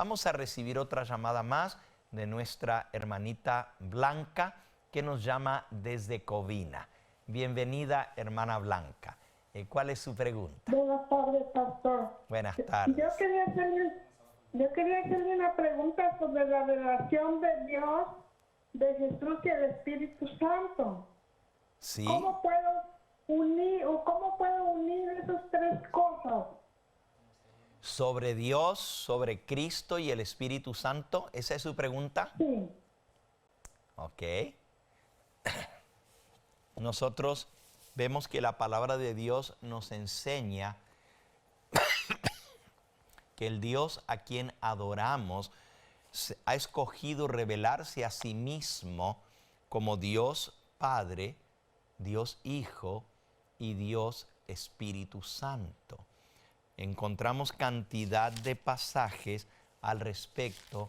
Vamos a recibir otra llamada más de nuestra hermanita Blanca, que nos llama desde Covina. Bienvenida, hermana Blanca. ¿Cuál es su pregunta? Buenas tardes, pastor. Buenas tardes. Yo quería hacerle una pregunta sobre la relación de Dios, de Jesús y el Espíritu Santo. Sí. ¿Cómo puedo unir esas tres cosas? Sobre Dios, sobre Cristo y el Espíritu Santo, ¿esa es su pregunta? Sí. Ok. Nosotros vemos que la palabra de Dios nos enseña que el Dios a quien adoramos ha escogido revelarse a sí mismo como Dios Padre, Dios Hijo y Dios Espíritu Santo. Encontramos cantidad de pasajes al respecto,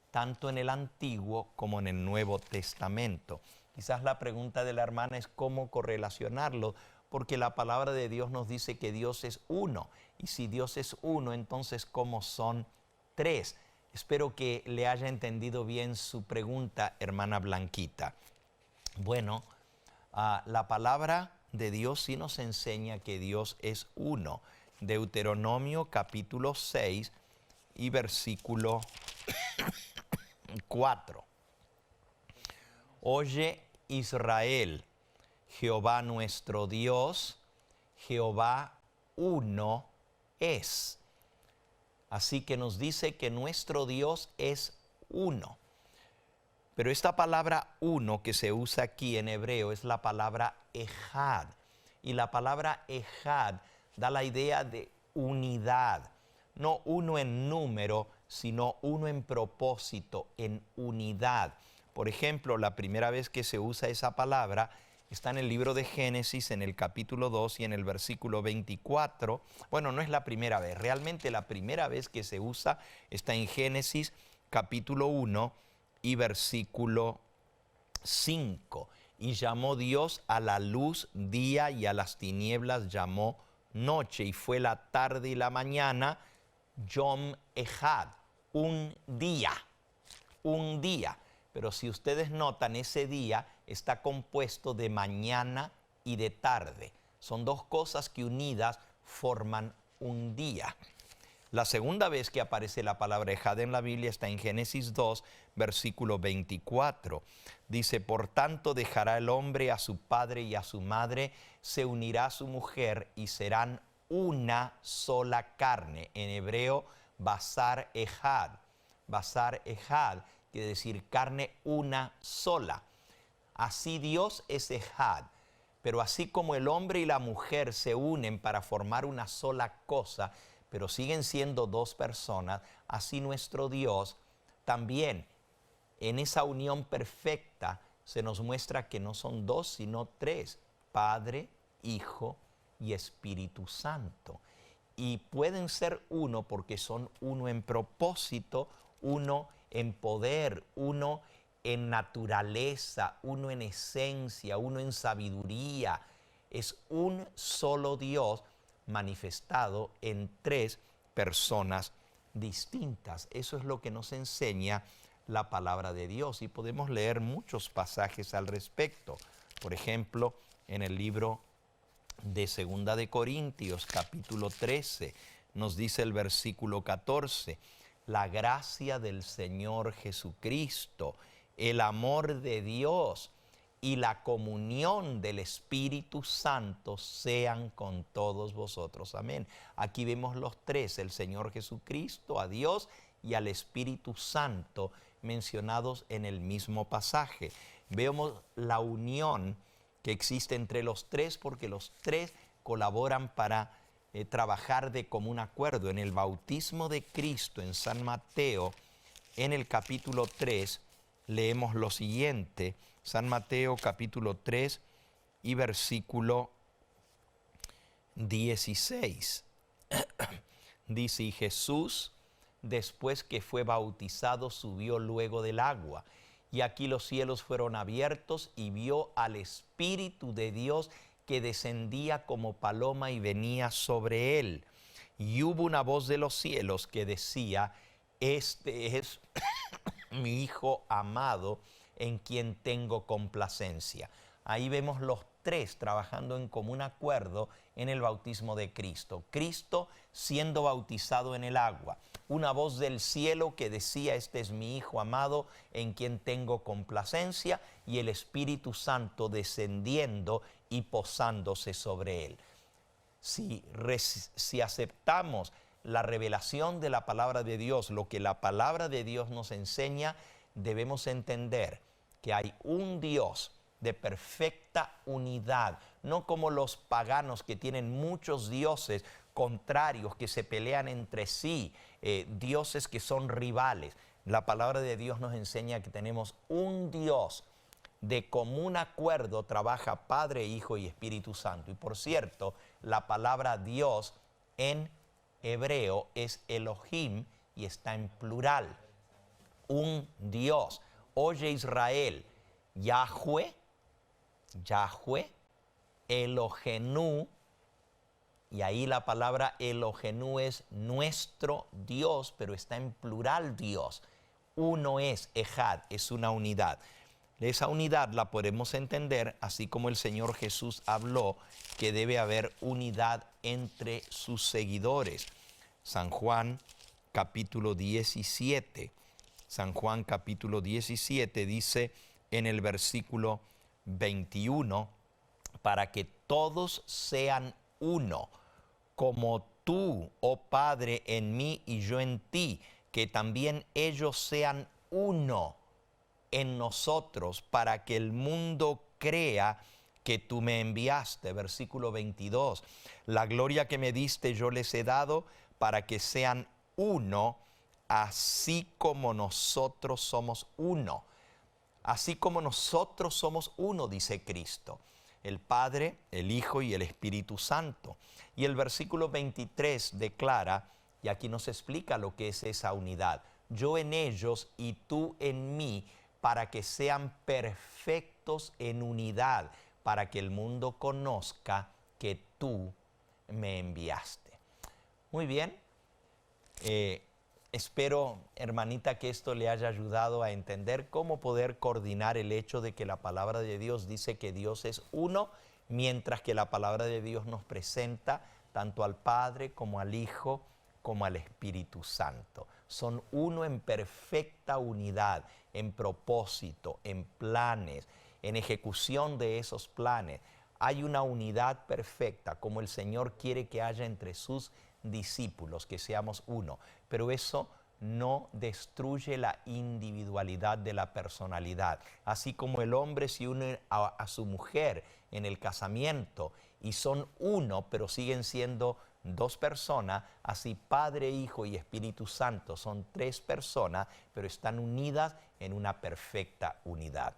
tanto en el Antiguo como en el Nuevo Testamento. Quizás la pregunta de la hermana es cómo correlacionarlo, porque la palabra de Dios nos dice que Dios es uno. Y si Dios es uno, entonces ¿cómo son tres? Espero que le haya entendido bien su pregunta, hermana Blanquita. Bueno, la palabra de Dios sí nos enseña que Dios es uno. Deuteronomio capítulo 6 y versículo 4. Oye Israel, Jehová nuestro Dios, Jehová uno es. Así que nos dice que nuestro Dios es uno. Pero esta palabra uno que se usa aquí en hebreo es la palabra ejad. Y la palabra ejad da la idea de unidad. No uno en número, sino uno en propósito, en unidad. Por ejemplo, la primera vez que se usa esa palabra está en el libro de Génesis, en el capítulo 2 y en el versículo 24. Bueno, no es la primera vez. Realmente la primera vez que se usa está en Génesis capítulo 1 y versículo 5. Y llamó Dios a la luz día y a las tinieblas llamó noche. Y fue la tarde y la mañana, Yom Ejad, un día. Pero si ustedes notan, ese día está compuesto de mañana y de tarde. Son dos cosas que unidas forman un día. La segunda vez que aparece la palabra ejad en la Biblia está en Génesis 2, versículo 24. Dice, por tanto dejará el hombre a su padre y a su madre, se unirá a su mujer y serán una sola carne. En hebreo, basar ejad. Basar ejad quiere decir carne una sola. Así Dios es ejad. Pero así como el hombre y la mujer se unen para formar una sola cosa, pero siguen siendo dos personas, así nuestro Dios también, en esa unión perfecta, se nos muestra que no son dos, sino tres: Padre, Hijo y Espíritu Santo. Y pueden ser uno porque son uno en propósito, uno en poder, uno en naturaleza, uno en esencia, uno en sabiduría. Es un solo Dios manifestado en tres personas distintas. Eso es lo que nos enseña la palabra de Dios y podemos leer muchos pasajes al respecto. Por ejemplo, en el libro de Segunda de Corintios, capítulo 13, nos dice el versículo 14, la gracia del Señor Jesucristo, el amor de Dios y la comunión del Espíritu Santo sean con todos vosotros. Amén. Aquí vemos los tres, el Señor Jesucristo, a Dios y al Espíritu Santo, mencionados en el mismo pasaje. Vemos la unión que existe entre los tres porque los tres colaboran para trabajar de común acuerdo. En el bautismo de Cristo en San Mateo, en el capítulo 3, leemos lo siguiente. San Mateo capítulo 3 y versículo 16. Dice, y Jesús, después que fue bautizado, subió luego del agua. Y aquí los cielos fueron abiertos y vio al Espíritu de Dios que descendía como paloma y venía sobre él. Y hubo una voz de los cielos que decía, este es mi Hijo amado en quien tengo complacencia. Ahí vemos los tres trabajando en común acuerdo en el bautismo de Cristo. Cristo siendo bautizado en el agua. Una voz del cielo que decía, este es mi Hijo amado en quien tengo complacencia, y el Espíritu Santo descendiendo y posándose sobre él. Si aceptamos la revelación de la palabra de Dios, lo que la palabra de Dios nos enseña, debemos entender que hay un Dios de perfecta unidad, no como los paganos que tienen muchos dioses contrarios que se pelean entre sí, dioses que son rivales. La palabra de Dios nos enseña que tenemos un Dios de común acuerdo, trabaja Padre, Hijo y Espíritu Santo. Y por cierto, la palabra Dios en hebreo es Elohim y está en plural. Un Dios. Oye Israel, Yahweh, Elohenu, y ahí la palabra Elohenu es nuestro Dios, pero está en plural Dios. Uno es, Ejad, es una unidad. Esa unidad la podemos entender así como el Señor Jesús habló que debe haber unidad entre sus seguidores. San Juan capítulo 17. San Juan capítulo 17 dice en el versículo 21, para que todos sean uno, como tú, oh Padre, en mí y yo en ti, que también ellos sean uno en nosotros, para que el mundo crea que tú me enviaste. Versículo 22, la gloria que me diste yo les he dado, para que sean uno, así como nosotros somos uno. Así como nosotros somos uno, dice Cristo, el Padre, el Hijo y el Espíritu Santo. Y el versículo 23 declara, y aquí nos explica lo que es esa unidad: yo en ellos y tú en mí, para que sean perfectos en unidad, para que el mundo conozca que tú me enviaste. Muy bien. Espero, hermanita, que esto le haya ayudado a entender cómo poder coordinar el hecho de que la palabra de Dios dice que Dios es uno, mientras que la palabra de Dios nos presenta tanto al Padre como al Hijo como al Espíritu Santo. Son uno en perfecta unidad, en propósito, en planes, en ejecución de esos planes. Hay una unidad perfecta, como el Señor quiere que haya entre sus discípulos, que seamos uno. Pero eso no destruye la individualidad de la personalidad. Así como el hombre se une a su mujer en el casamiento y son uno, pero siguen siendo dos personas, así Padre, Hijo y Espíritu Santo son tres personas, pero están unidas en una perfecta unidad.